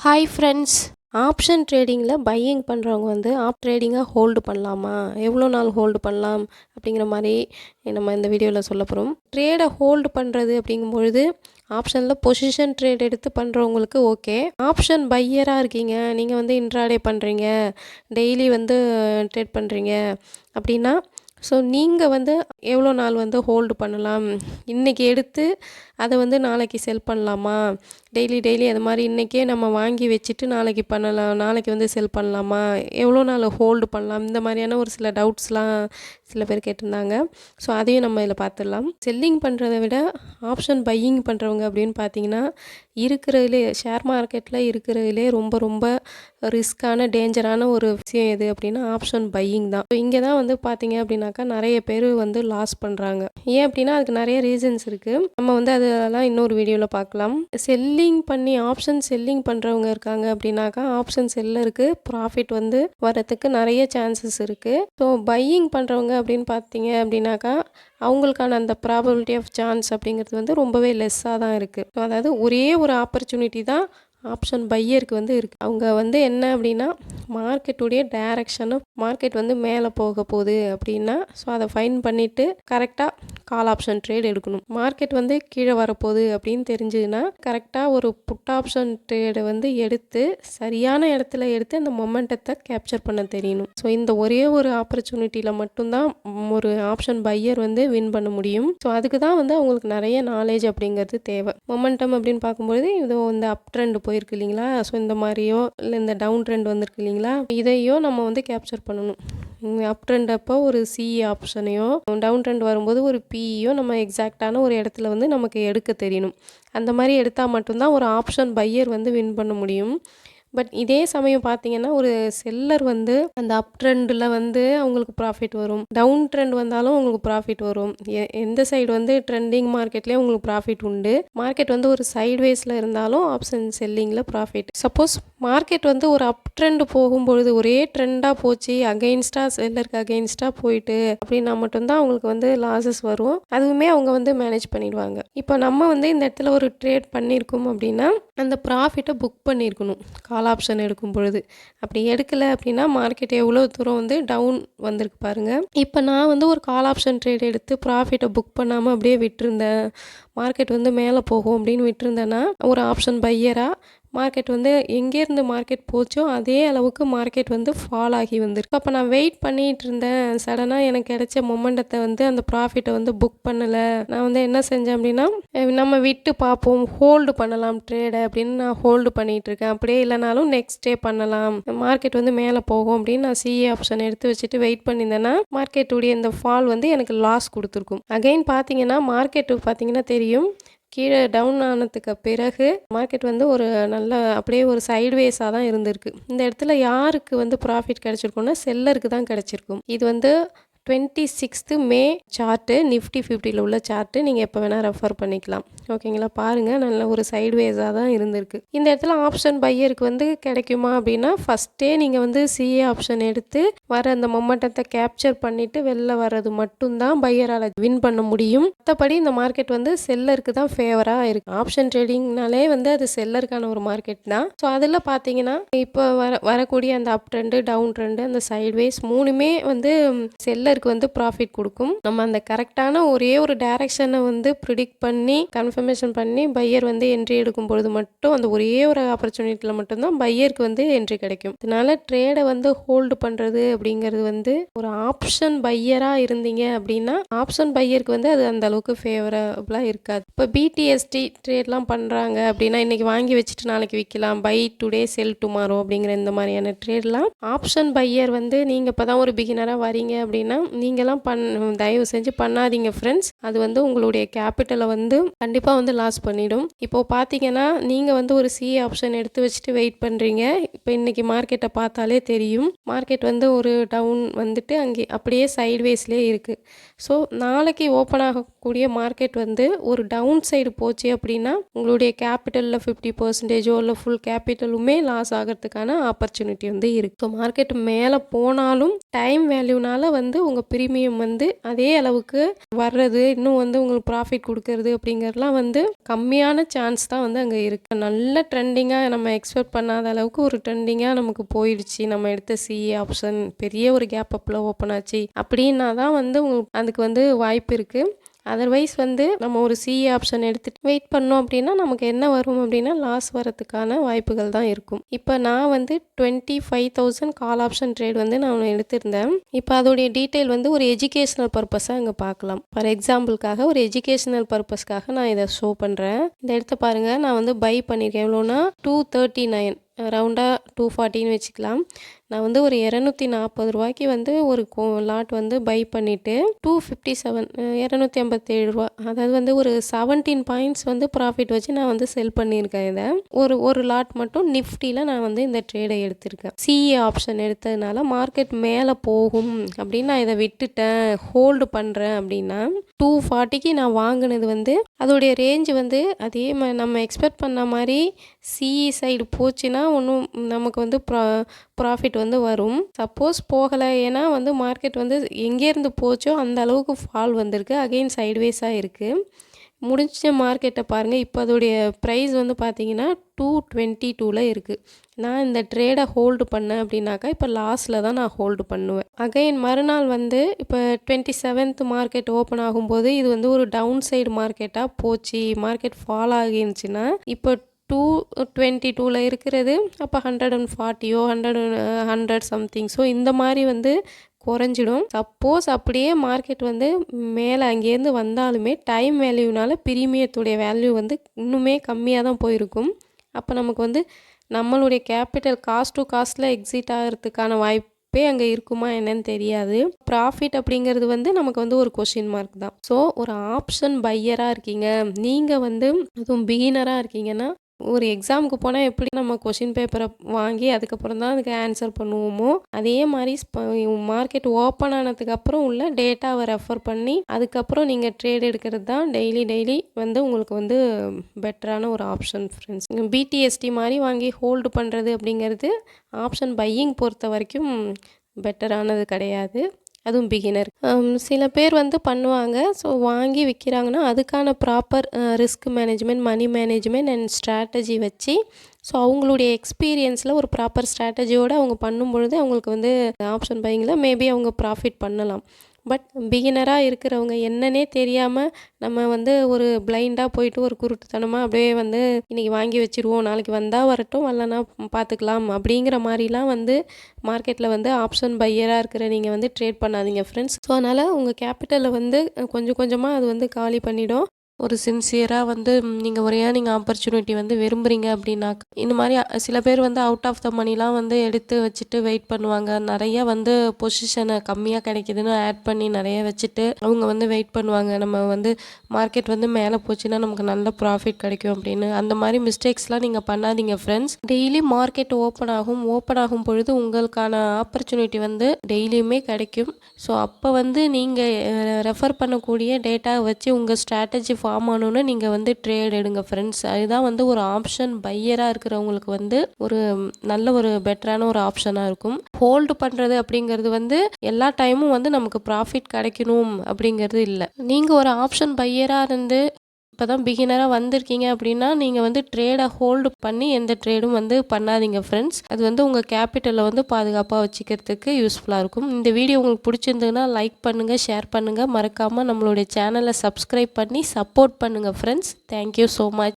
Hi friends. Option ட்ரேடிங்கில் buying பண்ணுறவங்க வந்து ட்ரேடிங்கை hold பண்ணலாமா, எவ்வளோ நாள் ஹோல்டு பண்ணலாம் அப்படிங்கிற மாதிரி நம்ம இந்த வீடியோவில் சொல்ல போகிறோம். ட்ரேடை ஹோல்டு பண்ணுறது அப்படிங்கும்பொழுது ஆப்ஷனில் பொசிஷன் ட்ரேட் எடுத்து பண்ணுறவங்களுக்கு ஓகே. ஆப்ஷன் பையராக இருக்கீங்க, நீங்கள் வந்து இன்ட்ராடே பண்ணுறீங்க, டெய்லி வந்து ட்ரேட் பண்ணுறீங்க அப்படின்னா ஸோ நீங்கள் வந்து எவ்வளோ நாள் வந்து ஹோல்டு பண்ணலாம், இன்றைக்கி எடுத்து அதை வந்து நாளைக்கு செல் பண்ணலாமா, டெய்லி அது மாதிரி இன்றைக்கே நம்ம வாங்கி வச்சுட்டு நாளைக்கு பண்ணலாம், நாளைக்கு வந்து செல் பண்ணலாமா, எவ்வளோ நாள் ஹோல்டு பண்ணலாம், இந்த மாதிரியான ஒரு சில டவுட்ஸ்லாம் சில பேர் கேட்டிருந்தாங்க. ஸோ அதையும் நம்ம இதில் பார்த்துடலாம். செல்லிங் பண்ணுறதை விட ஆப்ஷன் பையிங் பண்ணுறவங்க அப்படின்னு பார்த்தீங்கன்னா இருக்கிறதுலே ஷேர் மார்க்கெட்டில் இருக்கிறதுலே ரொம்ப ரொம்ப ரிஸ்க்கான டேஞ்சரான ஒரு விஷயம் எது அப்படின்னா ஆப்ஷன் பையிங் தான். ஸோ இங்கே தான் வந்து பார்த்தீங்க அப்படின்னாக்கா நிறைய பேர் வந்து லாஸ் பண்ணுறாங்க. ஏன் அப்படின்னா அதுக்கு நிறைய ரீசன்ஸ் இருக்குது. நம்ம வந்து அதெல்லாம் இன்னொரு வீடியோவில் பார்க்கலாம். செல்லிங் பண்ணி ஆப்ஷன் செல்லிங் பண்ணுறவங்க இருக்காங்க அப்படின்னாக்கா ஆப்ஷன் செல்லருக்கு ப்ராஃபிட் வந்து வரத்துக்கு நிறைய சான்சஸ் இருக்குது. ஸோ பையிங் பண்ணுறவங்க அப்படின்னு பார்த்தீங்க அப்படின்னாக்கா அவங்களுக்கான அந்த ப்ராபபிலிட்டி ஆஃப் சான்ஸ் அப்படிங்கிறது வந்து ரொம்பவே லெஸ்ஸாக தான் இருக்குது. ஸோ அதாவது ஒரே ஒரு ஆப்பர்ச்சுனிட்டி தான் ஆப்ஷன் பையருக்கு வந்து இருக்குது. அவங்க வந்து என்ன அப்படின்னா மார்க்கெட்டுடைய டைரக்ஷனு மார்க்கெட் வந்து மேலே போக போகுது அப்படின்னா ஸோ அதை ஃபைன் பண்ணிவிட்டு கரெக்டாக கால் ஆப்ஷன் ட்ரேட் எடுக்கணும். மார்க்கெட் வந்து கீழே வரப்போகுது அப்படின்னு தெரிஞ்சதுன்னா கரெக்டாக ஒரு புட் ஆப்ஷன் ட்ரேடை வந்து எடுத்து சரியான இடத்துல எடுத்து அந்த மொமெண்டத்தை கேப்சர் பண்ண தெரியணும். ஸோ இந்த ஒரே ஒரு ஆப்பர்ச்சுனிட்டியில் மட்டும்தான் ஒரு ஆப்ஷன் பையர் வந்து வின் பண்ண முடியும். ஸோ அதுக்கு தான் வந்து அவங்களுக்கு நிறைய நாலேஜ் அப்படிங்கிறது தேவை. மொமெண்டம் அப்படின்னு பார்க்கும்போது இது இந்த அப் ட்ரெண்ட் போயிருக்கு இல்லைங்களா, ஸோ இந்த மாதிரியோ இல்லை இந்த டவுன் ட்ரெண்ட் வந்திருக்கு இல்லைங்களா, இதையோ நம்ம வந்து கேப்சர் பண்ணணும். அப் ட்ரெண்ட் அப்போ ஒரு சிஇ ஆப்ஷனையோ, டவுன் ட்ரெண்ட் வரும்போது ஒரு பிஇயோ நம்ம எக்ஸாக்டான ஒரு இடத்துல வந்து நமக்கு எடுக்க தெரியணும். அந்த மாதிரி எடுத்தால் மட்டும்தான் ஒரு ஆப்ஷன் பையர் வந்து வின் பண்ண முடியும். பட் இதே சமயம் பார்த்தீங்கன்னா ஒரு செல்லர் வந்து அந்த அப் ட்ரெண்டில் வந்து அவங்களுக்கு ப்ராஃபிட் வரும், டவுன் ட்ரெண்ட் வந்தாலும் அவங்களுக்கு ப்ராஃபிட் வரும். எந்த சைடு வந்து ட்ரெண்டிங் மார்க்கெட்லேயே உங்களுக்கு ப்ராஃபிட் உண்டு. மார்க்கெட் வந்து ஒரு சைட்வேஸில் இருந்தாலும் ஆப்ஷன் செல்லிங்கில் ப்ராஃபிட். சப்போஸ் மார்க்கெட் வந்து ஒரு அப் ட்ரெண்ட் போகும்பொழுது ஒரே ட்ரெண்டாக போச்சு, அகெயின்ஸ்டாக செல்லருக்கு அகெயின்ஸ்டாக போயிட்டு அப்படின்னா மட்டும்தான் அவங்களுக்கு வந்து லாஸஸ் வரும். அதுவுமே அவங்க வந்து மேனேஜ் பண்ணிடுவாங்க. இப்போ நம்ம வந்து இந்த இடத்துல ஒரு ட்ரேட் பண்ணியிருக்கோம் அப்படின்னா அந்த ப்ராஃபிட்டை புக் பண்ணியிருக்கணும் கால் ஆப்ஷன் எடுக்கும் பொழுது. அப்படி எடுக்கலை அப்படின்னா மார்க்கெட் எவ்வளோ தூரம் வந்து டவுன் வந்திருக்கு பாருங்கள். இப்போ நான் வந்து ஒரு கால் ஆப்ஷன் ட்ரேட் எடுத்து ப்ராஃபிட்டை புக் பண்ணாமல் அப்படியே விட்டுருந்தேன், மார்க்கெட் வந்து மேலே போகும் அப்படின்னு விட்டுருந்தேன்னா ஒரு ஆப்ஷன் பையராக மார்க்கெட் வந்து எங்கேருந்து மார்க்கெட் போச்சோ அதே அளவுக்கு மார்க்கெட் வந்து ஃபால் ஆகி வந்துருக்கு. அப்போ நான் வெயிட் பண்ணிகிட்டு இருந்தேன், சடனாக எனக்கு கிடைச்ச மொமெண்டத்தை வந்து அந்த ப்ராஃபிட்டை வந்து புக் பண்ணலை. நான் வந்து என்ன செஞ்சேன் அப்படின்னா நம்ம விட்டு பார்ப்போம், ஹோல்டு பண்ணலாம் ட்ரேடை அப்படின்னு நான் ஹோல்டு பண்ணிகிட்டு இருக்கேன். அப்படியே இல்லைனாலும் நெக்ஸ்ட் டே பண்ணலாம், மார்க்கெட் வந்து மேலே போகும் அப்படின்னு நான் சிஏ ஆப்ஷன் எடுத்து வச்சுட்டு வெயிட் பண்ணியிருந்தேன்னா மார்க்கெட்டுடைய இந்த ஃபால் வந்து எனக்கு லாஸ் கொடுத்துருக்கும். அகைன் பார்த்தீங்கன்னா மார்க்கெட்டு பார்த்தீங்கன்னா தெரியும், கீழே டவுன் ஆனதுக்கு பிறகு மார்க்கெட் வந்து ஒரு நல்ல அப்படியே ஒரு சைட்வேஸாக தான் இருந்திருக்கு. இந்த இடத்துல யாருக்கு வந்து ப்ராஃபிட் கிடச்சிருக்குன்னா செல்லருக்கு தான் கிடச்சிருக்கும். இது வந்து 26 மே சார்ட்டு, நிஃப்டி 50 உள்ள சார்ட்டு நீங்கள் எப்போ வேணால் ரெஃபர் பண்ணிக்கலாம். ஓகேங்களா, பாருங்கள் நல்ல ஒரு சைட்வேஸாக தான் இருந்திருக்கு. இந்த இடத்துல ஆப்ஷன் பையருக்கு வந்து கிடைக்குமா அப்படின்னா ஃபஸ்ட்டே நீங்கள் வந்து சிஏ ஆப்ஷன் எடுத்து வர அந்த மொமெண்டத்தை கேப்சர் பண்ணிவிட்டு வெளில வர்றது மட்டும்தான் பையரால் வின் பண்ண முடியும். மற்றபடி இந்த மார்க்கெட் வந்து செல்லருக்கு தான் ஃபேவராக இருக்குது. ஆப்ஷன் ட்ரேடிங்னாலே வந்து அது செல்லருக்கான ஒரு மார்க்கெட் தான். ஸோ அதில் பார்த்தீங்கன்னா இப்போ வரக்கூடிய அந்த அப் ட்ரெண்டு, டவுன் ட்ரெண்டு, அந்த சைட்வேஸ் மூணுமே வந்து செல்லருக்கு வந்து ப்ராஃபிட் கொடுக்கும். நம்ம அந்த கரெக்டான ஒரே ஒரு டைரக்ஷனை வந்து ப்ரிடிக்ட் பண்ணி கன்ஃபர்மேஷன் பண்ணி பையர் வந்து என்ட்ரி எடுக்கும் பொழுது மட்டும் அந்த ஒரே ஒரு ஆப்பர்ச்சுனிட்டியில் மட்டும்தான் பையருக்கு வந்து என்ட்ரி கிடைக்கும். இதனால ட்ரேடை வந்து ஹோல்டு பண்ணுறது அப்படிங்கிறது வந்து ஒரு ஆப்ஷன் பையராக இருந்தீங்க அப்படின்னா ஆப்ஷன் பையருக்கு வந்து அது அந்த அளவுக்கு ஃபேவரபுளாக இருக்காது. இப்போ பிடிஎஸ்டி ட்ரேட்லாம் பண்ணுறாங்க அப்படின்னா இன்றைக்கி வாங்கி வச்சுட்டு நாளைக்கு விற்கலாம், பை டுடே செல் டுமாரோ அப்படிங்கிற இந்த மாதிரியான ட்ரேட்லாம் ஆப்ஷன் பையர் வந்து நீங்கள் இப்போ தான் ஒரு பிகினராக வரீங்க அப்படின்னா நீங்களாம் தயவு செஞ்சு பண்ணாதீங்க ஃப்ரெண்ட்ஸ். அது வந்து உங்களுடைய கேபிட்டலை வந்து கண்டிப்பாக வந்து லாஸ் பண்ணிடும். இப்போது பார்த்தீங்கன்னா நீங்கள் வந்து ஒரு சி ஆப்ஷன் எடுத்து வச்சுட்டு வெயிட் பண்ணுறீங்க. இப்போ இன்றைக்கி மார்க்கெட்டை பார்த்தாலே தெரியும், மார்க்கெட் வந்து ஒரு டவுன் வந்துட்டு அங்கே அப்படியே சைட்வேஸ்லேயே இருக்குது. ஸோ நாளைக்கு ஓப்பன் ஆகக்கூடிய மார்க்கெட் வந்து ஒரு டவுன் சைடு போச்சு அப்படின்னா உங்களுடைய கேபிட்டலில் 50% இல்லை ஃபுல் கேபிட்டலுமே லாஸ் ஆகிறதுக்கான ஆப்பர்ச்சுனிட்டி வந்து இருக்குது. ஸோ மார்க்கெட் மேலே போனாலும் டைம் வேல்யூனால வந்து உங்கள் ப்ரீமியம் வந்து அதே அளவுக்கு வர்றது, இன்னும் வந்து உங்களுக்கு ப்ராஃபிட் கொடுக்கறது அப்படிங்கிறதுலாம் வந்து கம்மியான சான்ஸ் தான் வந்து அங்கே இருக்குது. நல்ல ட்ரெண்டிங்காக நம்ம எக்ஸ்பெக்ட் பண்ணாத அளவுக்கு ஒரு ட்ரெண்டிங்காக நமக்கு போயிடுச்சு. நம்ம எடுத்த சிஏ ஆப்ஷன் பெரிய ஒரு கேப் அப்பில் ஓப்பன் ஆச்சு அப்படின்னா தான் வந்து உங்களுக்கு அதுக்கு வந்து வாய்ப்பு இருக்குது. அதர்வைஸ் வந்து நம்ம ஒரு சிஏ ஆப்ஷன் எடுத்துகிட்டு வெயிட் பண்ணோம் அப்படின்னா நமக்கு என்ன வரும் அப்படின்னா லாஸ் வரதுக்கான வாய்ப்புகள் தான் இருக்கும். இப்போ நான் வந்து 25,000 கால் ஆப்ஷன் ட்ரேட் வந்து நான் எடுத்திருந்தேன். இப்போ அதோடைய டீட்டெயில் வந்து ஒரு எஜுகேஷ்னல் பர்பஸாக இங்கே பார்க்கலாம். ஃபார் எக்ஸாம்பிளுக்காக ஒரு எஜுகேஷ்னல் பர்பஸ்க்காக நான் இதை ஷோ பண்ணுறேன். இந்த இடத்த பாருங்கள், நான் வந்து பை பண்ணியிருக்கேன். எவ்வளோனா 239, ரவுண்டாக 240ன்னு வச்சுக்கலாம். நான் வந்து ஒரு 240 ரூபாய்க்கு வந்து ஒரு லாட் வந்து பை பண்ணிவிட்டு 257 257 அதாவது வந்து ஒரு 17 பாயிண்ட்ஸ் வந்து ப்ராஃபிட் வச்சு நான் வந்து செல் பண்ணியிருக்கேன். இதை ஒரு லாட் மட்டும் நிஃப்டியில் நான் வந்து இந்த ட்ரேடை எடுத்திருக்கேன். சிஏ ஆப்ஷன் எடுத்ததுனால மார்க்கெட் மேலே போகும் அப்படின்னு நான் இதை விட்டுட்டேன், ஹோல்டு பண்ணுறேன் அப்படின்னா 240க்கு நான் வாங்கினது வந்து அதோடைய ரேஞ்சு வந்து அதே நம்ம எக்ஸ்பெக்ட் பண்ண மாதிரி சிஇ சைடு போச்சுன்னா ஒன்றும் நமக்கு வந்து ப்ராஃபிட் வந்து வரும். சப்போஸ் போகலை, ஏன்னா வந்து மார்க்கெட் வந்து எங்கேருந்து போச்சோ அந்த அளவுக்கு ஃபால் வந்திருக்கு, அகெயின் சைட்வேஸாக இருக்குது. முடிஞ்ச மார்க்கெட்டை பாருங்கள். இப்போ அதோடைய ப்ரைஸ் வந்து பார்த்தீங்கன்னா 222ல் இருக்குது. நான் இந்த ட்ரேடை ஹோல்டு பண்ணேன் அப்படின்னாக்கா இப்போ லாஸில் தான் நான் ஹோல்டு பண்ணுவேன். அகைன் மறுநாள் வந்து இப்போ 27th மார்க்கெட் ஓப்பன் ஆகும்போது இது வந்து ஒரு டவுன் சைடு மார்க்கெட்டாக போச்சு, மார்க்கெட் ஃபால் ஆகிருந்துச்சுன்னா இப்போ 222ல் இருக்கிறது அப்போ 140யோ 100 சம்திங். ஸோ இந்த மாதிரி வந்து குறைஞ்சிடும். சப்போஸ் அப்படியே மார்க்கெட் வந்து மேலே அங்கேருந்து வந்தாலுமே டைம் வேல்யூனால ப்ரீமியத்துடைய வேல்யூ வந்து இன்னுமே கம்மியாக தான் போயிருக்கும். அப்போ நமக்கு வந்து நம்மளுடைய கேபிட்டல் காஸ்ட் டு காஸ்ட்டில் எக்ஸிட் ஆகிறதுக்கான வாய்ப்பே அங்கே இருக்குமா என்னன்னு தெரியாது. ப்ராஃபிட் அப்படிங்கிறது வந்து நமக்கு வந்து ஒரு கொஷின் மார்க் தான். ஸோ ஒரு ஆப்ஷன் பையராக இருக்கீங்க, நீங்கள் வந்து அதுவும் பிகினராக இருக்கீங்கன்னா ஒரு எக்ஸாமுக்கு போனால் எப்படி நம்ம கொஷின் பேப்பரை வாங்கி அதுக்கப்புறம் தான் அதுக்கு ஆன்சர் பண்ணுவோமோ அதே மாதிரி மார்க்கெட் ஓப்பன் ஆனதுக்கப்புறம் உள்ள டேட்டாவை ரெஃபர் பண்ணி அதுக்கப்புறம் நீங்கள் ட்ரேட் எடுக்கிறது தான் டெய்லி வந்து உங்களுக்கு வந்து பெட்டரான ஒரு ஆப்ஷன் ஃப்ரெண்ட்ஸ். பிடிஎஸ்டி மாதிரி வாங்கி ஹோல்டு பண்ணுறது அப்படிங்கிறது ஆப்ஷன் பையிங் பொறுத்த வரைக்கும் பெட்டரானது கிடையாது, அதுவும் பிகினர். சில பேர் வந்து பண்ணுவாங்க. ஸோ வாங்கி விற்கிறாங்கன்னா அதுக்கான proper risk management, money management and strategy வச்சு ஸோ அவங்களுடைய எக்ஸ்பீரியன்ஸில் ஒரு ப்ராப்பர் ஸ்ட்ராட்டஜியோடு அவங்க பண்ணும்பொழுது அவங்களுக்கு வந்து ஆப்ஷன் பையிங்கில் மேபி அவங்க ப்ராஃபிட் பண்ணலாம். பட் பிகினராக இருக்கிறவங்க என்னன்னே தெரியாமல் நம்ம வந்து ஒரு பிளைண்டாக போயிட்டு ஒரு குருட்டுத்தனமாக அப்படியே வந்து இன்றைக்கி வாங்கி வச்சுருவோம், நாளைக்கு வந்தால் வரட்டும் வரலன்னா பார்த்துக்கலாம் அப்படிங்கிற மாதிரிலாம் வந்து மார்க்கெட்டில் வந்து ஆப்ஷன் பையராக இருக்கிற நீங்கள் வந்து ட்ரேட் பண்ணாதீங்க ஃப்ரெண்ட்ஸ். ஸோ அதனால் உங்கள் கேபிட்டலில் வந்து கொஞ்சம் கொஞ்சமாக அது வந்து காலி பண்ணிடும். ஒரு சின்சியராக வந்து நீங்கள் ஒரு ஏர்னிங் ஆப்பர்ச்சுனிட்டி வந்து விரும்புகிறீங்க அப்படின்னாக்க இந்த மாதிரி சில பேர் வந்து அவுட் ஆஃப் த மணிலாம் வந்து எடுத்து வச்சுட்டு வெயிட் பண்ணுவாங்க. நிறைய வந்து பொசிஷனை கம்மியாக கிடைக்குதுன்னு ஆட் பண்ணி நிறைய வச்சுட்டு அவங்க வந்து வெயிட் பண்ணுவாங்க. நம்ம வந்து மார்க்கெட் வந்து மேலே போச்சுன்னா நமக்கு நல்ல ப்ராஃபிட் கிடைக்கும் அப்படின்னு. அந்த மாதிரி மிஸ்டேக்ஸ்லாம் நீங்கள் பண்ணாதீங்க ஃப்ரெண்ட்ஸ். டெய்லி மார்க்கெட் ஓப்பன் ஆகும் பொழுது உங்களுக்கான ஆப்பர்ச்சுனிட்டி வந்து டெய்லியுமே கிடைக்கும். ஸோ அப்போ வந்து நீங்கள் ரெஃபர் பண்ணக்கூடிய டேட்டாவை வச்சு உங்கள் ஸ்ட்ராட்டஜி ஃபார்ம் ஆனோன்னு நீங்கள் வந்து ட்ரேட் எடுங்க ஃப்ரெண்ட்ஸ். அதுதான் வந்து ஒரு ஆப்ஷன் பையராக இருக்கிறவங்களுக்கு வந்து ஒரு நல்ல ஒரு பெட்டரான ஒரு ஆப்ஷனாக இருக்கும். ஹோல்டு பண்ணுறது அப்படிங்கிறது வந்து எல்லா டைமும் வந்து நமக்கு ப்ராஃபிட் கிடைக்கணும் அப்படிங்கிறது இல்லை. நீங்கள் ஒரு ஆப்ஷன் பையராக இருந்து இப்போ தான் பிகினராக வந்திருக்கீங்க அப்படின்னா நீங்கள் வந்து ட்ரேடை ஹோல்டு பண்ணி எந்த ட்ரேடும் வந்து பண்ணாதீங்க ஃப்ரெண்ட்ஸ். அது வந்து உங்கள் கேபிட்டலில் வந்து பாதுகாப்பாக வச்சுக்கிறதுக்கு யூஸ்ஃபுல்லாக இருக்கும். இந்த வீடியோ உங்களுக்கு பிடிச்சிருந்ததுன்னா லைக் பண்ணுங்கள், ஷேர் பண்ணுங்கள், மறக்காமல் நம்மளுடைய சேனலை சப்ஸ்கிரைப் பண்ணி சப்போர்ட் பண்ணுங்கள் ஃப்ரெண்ட்ஸ். Thank you so much.